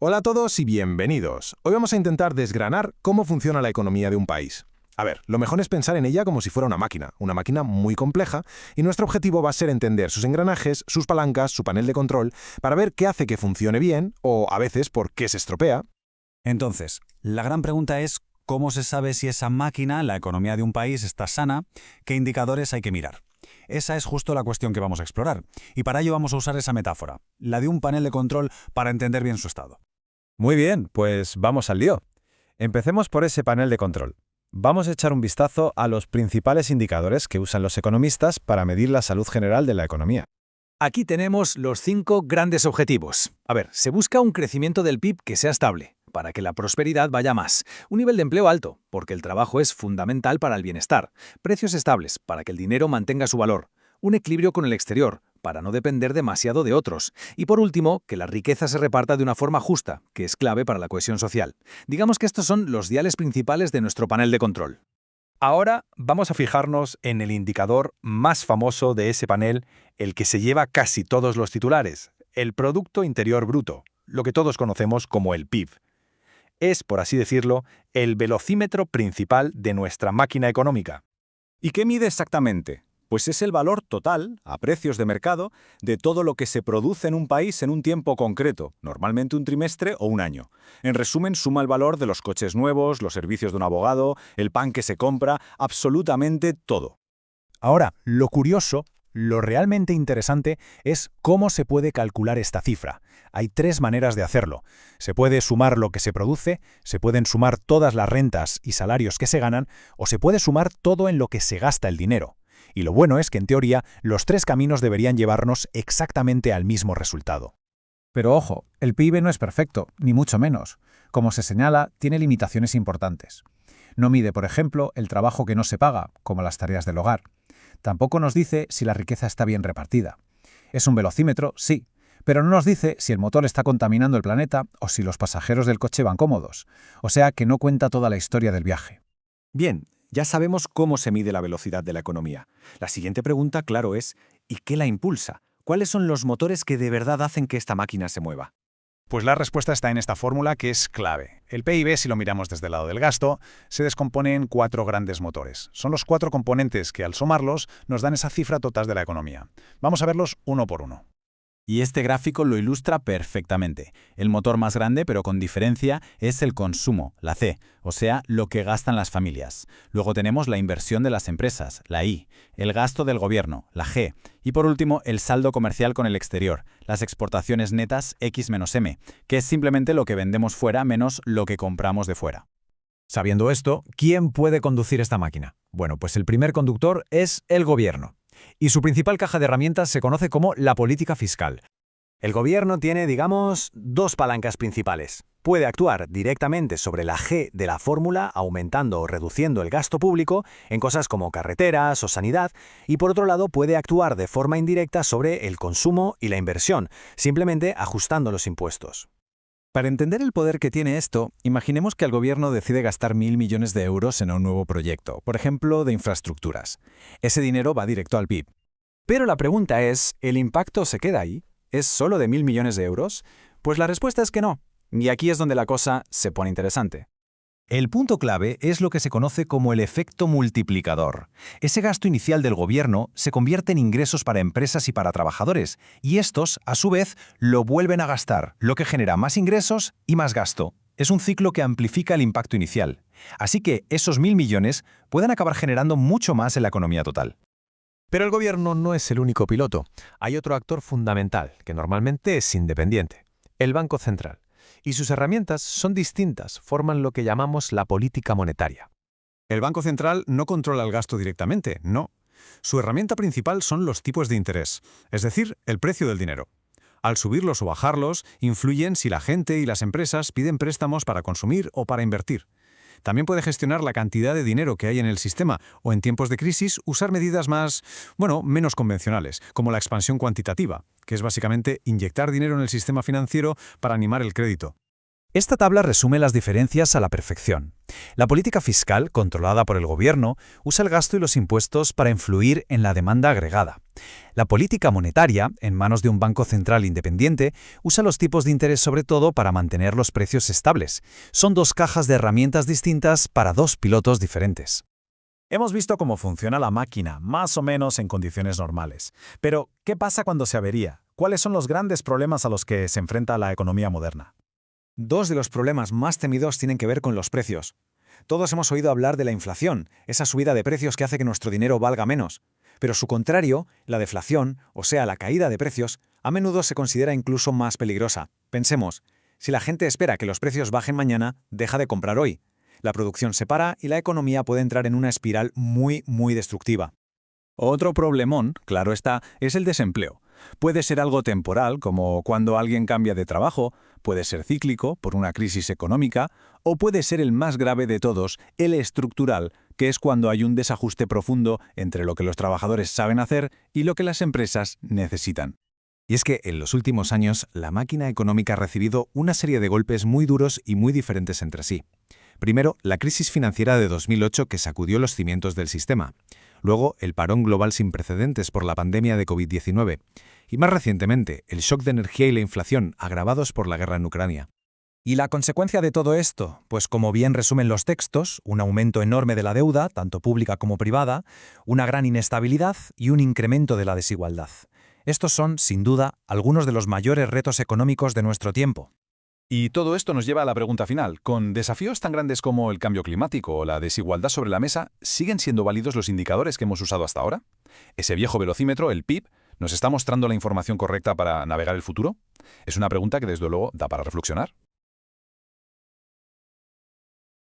Hola a todos y bienvenidos. Hoy vamos a intentar desgranar cómo funciona la economía de un país. A ver, lo mejor es pensar en ella como si fuera una máquina muy compleja, y nuestro objetivo va a ser entender sus engranajes, sus palancas, su panel de control, para ver qué hace que funcione bien, o a veces por qué se estropea. Entonces, la gran pregunta es cómo se sabe si esa máquina, la economía de un país, está sana, qué indicadores hay que mirar. Esa es justo la cuestión que vamos a explorar, y para ello vamos a usar esa metáfora, la de un panel de control para entender bien su estado. Muy bien, pues vamos al lío. Empecemos por ese panel de control. Vamos a echar un vistazo a los principales indicadores que usan los economistas para medir la salud general de la economía. Aquí tenemos los 5 grandes objetivos. A ver, se busca un crecimiento del PIB que sea estable, para que la prosperidad vaya más, un nivel de empleo alto, porque el trabajo es fundamental para el bienestar, precios estables, para que el dinero mantenga su valor, un equilibrio con el exterior, para no depender demasiado de otros, y por último, que la riqueza se reparta de una forma justa, que es clave para la cohesión social. Digamos que estos son los diales principales de nuestro panel de control. Ahora vamos a fijarnos en el indicador más famoso de ese panel, el que se lleva casi todos los titulares, el Producto Interior Bruto, lo que todos conocemos como el PIB. Es, por así decirlo, el velocímetro principal de nuestra máquina económica. ¿Y qué mide exactamente? Pues es el valor total, a precios de mercado, de todo lo que se produce en un país en un tiempo concreto, normalmente un trimestre o un año. En resumen, suma el valor de los coches nuevos, los servicios de un abogado, el pan que se compra, absolutamente todo. Ahora, lo curioso, lo realmente interesante es cómo se puede calcular esta cifra. Hay 3 maneras de hacerlo. Se puede sumar lo que se produce, se pueden sumar todas las rentas y salarios que se ganan, o se puede sumar todo en lo que se gasta el dinero. Y lo bueno es que, en teoría, los 3 caminos deberían llevarnos exactamente al mismo resultado. Pero ojo, el PIB no es perfecto, ni mucho menos. Como se señala, tiene limitaciones importantes. No mide, por ejemplo, el trabajo que no se paga, como las tareas del hogar. Tampoco nos dice si la riqueza está bien repartida. Es un velocímetro, sí, pero no nos dice si el motor está contaminando el planeta o si los pasajeros del coche van cómodos. O sea que no cuenta toda la historia del viaje. Bien, ya sabemos cómo se mide la velocidad de la economía. La siguiente pregunta, claro, es ¿y qué la impulsa? ¿Cuáles son los motores que de verdad hacen que esta máquina se mueva? Pues la respuesta está en esta fórmula que es clave. El PIB, si lo miramos desde el lado del gasto, se descompone en 4 grandes motores. Son los 4 componentes que, al sumarlos, nos dan esa cifra total de la economía. Vamos a verlos uno por uno. Y este gráfico lo ilustra perfectamente. El motor más grande, pero con diferencia, es el consumo, la C, o sea, lo que gastan las familias. Luego tenemos la inversión de las empresas, la I, el gasto del gobierno, la G, y por último, el saldo comercial con el exterior, las exportaciones netas X-M, que es simplemente lo que vendemos fuera menos lo que compramos de fuera. Sabiendo esto, ¿quién puede conducir esta máquina? Bueno, pues el primer conductor es el gobierno. Y su principal caja de herramientas se conoce como la política fiscal. El gobierno tiene, digamos, 2 palancas principales. Puede actuar directamente sobre la G de la fórmula, aumentando o reduciendo el gasto público en cosas como carreteras o sanidad, y por otro lado puede actuar de forma indirecta sobre el consumo y la inversión, simplemente ajustando los impuestos. Para entender el poder que tiene esto, imaginemos que el gobierno decide gastar 1.000 millones de euros en un nuevo proyecto, por ejemplo, de infraestructuras. Ese dinero va directo al PIB. Pero la pregunta es, ¿el impacto se queda ahí? ¿Es solo de 1.000 millones de euros? Pues la respuesta es que no. Y aquí es donde la cosa se pone interesante. El punto clave es lo que se conoce como el efecto multiplicador. Ese gasto inicial del gobierno se convierte en ingresos para empresas y para trabajadores, y estos, a su vez, lo vuelven a gastar, lo que genera más ingresos y más gasto. Es un ciclo que amplifica el impacto inicial. Así que esos 1.000 millones pueden acabar generando mucho más en la economía total. Pero el gobierno no es el único piloto. Hay otro actor fundamental, que normalmente es independiente: el Banco Central. Y sus herramientas son distintas, forman lo que llamamos la política monetaria. El Banco Central no controla el gasto directamente, no. Su herramienta principal son los tipos de interés, es decir, el precio del dinero. Al subirlos o bajarlos, influyen si la gente y las empresas piden préstamos para consumir o para invertir. También puede gestionar la cantidad de dinero que hay en el sistema o, en tiempos de crisis, usar medidas menos convencionales, como la expansión cuantitativa, que es básicamente inyectar dinero en el sistema financiero para animar el crédito. Esta tabla resume las diferencias a la perfección. La política fiscal, controlada por el gobierno, usa el gasto y los impuestos para influir en la demanda agregada. La política monetaria, en manos de un banco central independiente, usa los tipos de interés sobre todo para mantener los precios estables. Son dos cajas de herramientas distintas para dos pilotos diferentes. Hemos visto cómo funciona la máquina, más o menos en condiciones normales. Pero, ¿qué pasa cuando se avería? ¿Cuáles son los grandes problemas a los que se enfrenta la economía moderna? Dos de los problemas más temidos tienen que ver con los precios. Todos hemos oído hablar de la inflación, esa subida de precios que hace que nuestro dinero valga menos. Pero su contrario, la deflación, o sea, la caída de precios, a menudo se considera incluso más peligrosa. Pensemos, si la gente espera que los precios bajen mañana, deja de comprar hoy. La producción se para y la economía puede entrar en una espiral muy destructiva. Otro problemón, claro está, es el desempleo. Puede ser algo temporal, como cuando alguien cambia de trabajo, puede ser cíclico, por una crisis económica, o puede ser el más grave de todos, el estructural, que es cuando hay un desajuste profundo entre lo que los trabajadores saben hacer y lo que las empresas necesitan. Y es que en los últimos años la máquina económica ha recibido una serie de golpes muy duros y muy diferentes entre sí. Primero, la crisis financiera de 2008 que sacudió los cimientos del sistema. Luego, el parón global sin precedentes por la pandemia de COVID-19. Y más recientemente, el shock de energía y la inflación agravados por la guerra en Ucrania. ¿Y la consecuencia de todo esto? Pues como bien resumen los textos, un aumento enorme de la deuda, tanto pública como privada, una gran inestabilidad y un incremento de la desigualdad. Estos son, sin duda, algunos de los mayores retos económicos de nuestro tiempo. Y todo esto nos lleva a la pregunta final. Con desafíos tan grandes como el cambio climático o la desigualdad sobre la mesa, ¿siguen siendo válidos los indicadores que hemos usado hasta ahora? ¿Ese viejo velocímetro, el PIB, nos está mostrando la información correcta para navegar el futuro? Es una pregunta que desde luego da para reflexionar.